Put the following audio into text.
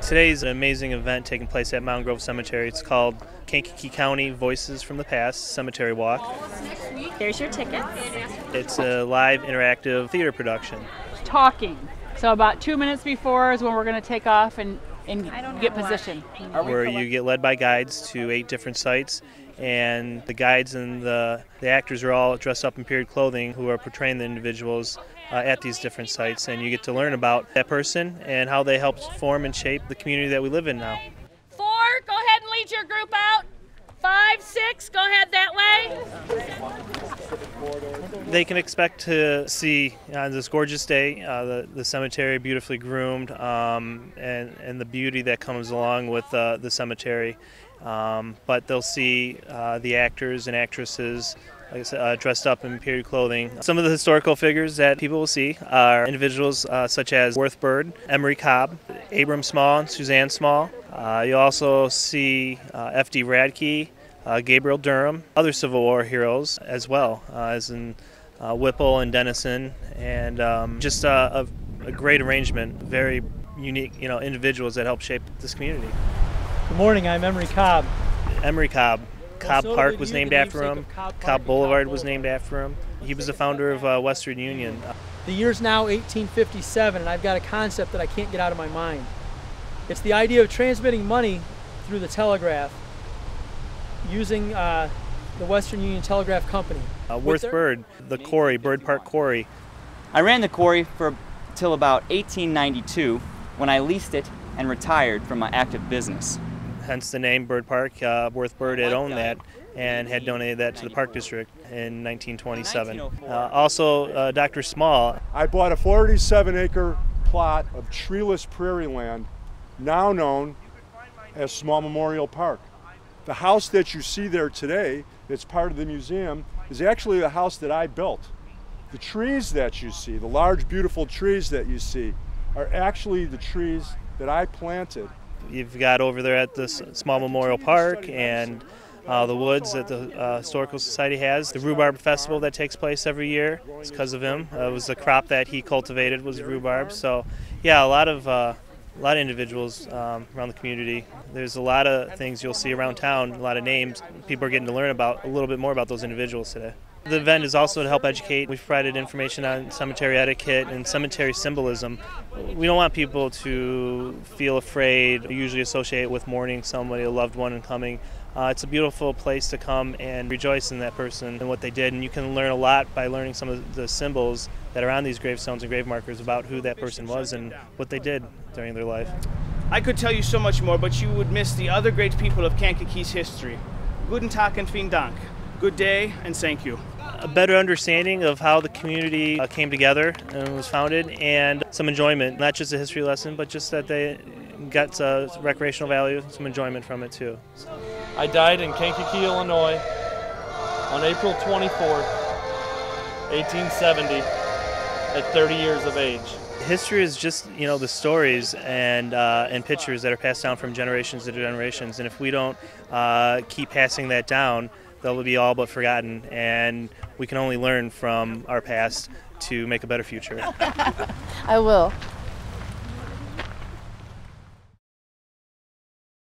Today's an amazing event taking place at Mountain Grove Cemetery. It's called Kankakee County Voices from the Past Cemetery Walk. There's your tickets. It's a live interactive theater production. Talking. So about 2 minutes before is when we're going to take off and get positioned. Where you get led by guides to 8 different sites, and the guides and the actors are all dressed up in period clothing who are portraying the individuals at these different sites, and you get to learn about that person and how they helped form and shape the community that we live in now. 4, go ahead and lead your group out. 5, 6, go ahead that way. They can expect to see on this gorgeous day the cemetery beautifully groomed, and the beauty that comes along with the cemetery. But they'll see the actors and actresses, like I said, dressed up in period clothing. Some of the historical figures that people will see are individuals such as Worth Bird, Emery Cobb, Abram Small, and Suzanne Small. You'll also see F.D. Radke, Gabriel Durham, other Civil War heroes as well, as in Whipple and Dennison, and just a great arrangement, very unique, individuals that help shape this community. Good morning, I'm Emery Cobb. Emery Cobb. Cobb Park was named after him. Cobb Boulevard was named after him. He was the founder of Western Union. The year's now 1857, and I've got a concept that I can't get out of my mind. It's the idea of transmitting money through the telegraph using the Western Union Telegraph Company. Worth Bird, the quarry, Bird Park Quarry. I ran the quarry till about 1892 when I leased it and retired from my active business. Hence the name Bird Park. Worth Bird had owned that and had donated that to the Park District in 1927. Also, Dr. Small. I bought a 47-acre plot of treeless prairie land, now known as Small Memorial Park. The house that you see there today, that's part of the museum, is actually the house that I built. The trees that you see, the large, beautiful trees that you see, are actually the trees that I planted. You've got over there at the Small Memorial Park and the woods that the Historical Society has. The rhubarb festival that takes place every year. It's because of him. It was the crop that he cultivated was rhubarb. So, yeah, a lot of individuals around the community. There's a lot of things you'll see around town, a lot of names. People are getting to learn about a little bit more about those individuals today. The event is also to help educate. We've provided information on cemetery etiquette and cemetery symbolism. We don't want people to feel afraid, usually associate with mourning somebody, a loved one, and coming. It's a beautiful place to come and rejoice in that person and what they did, and you can learn a lot by learning some of the symbols that are on these gravestones and grave markers about who that person was and what they did during their life. I could tell you so much more, but you would miss the other great people of Kankakee's history. Guten Tag and vielen Dank. Good day and thank you. A better understanding of how the community came together and was founded, and some enjoyment, not just a history lesson, but just that they got recreational value, some enjoyment from it too. I died in Kankakee, Illinois on April 24th, 1870 at 30 years of age. History is just, the stories and pictures that are passed down from generations to generations, and if we don't keep passing that down, they'll be all but forgotten, and we can only learn from our past to make a better future. I will.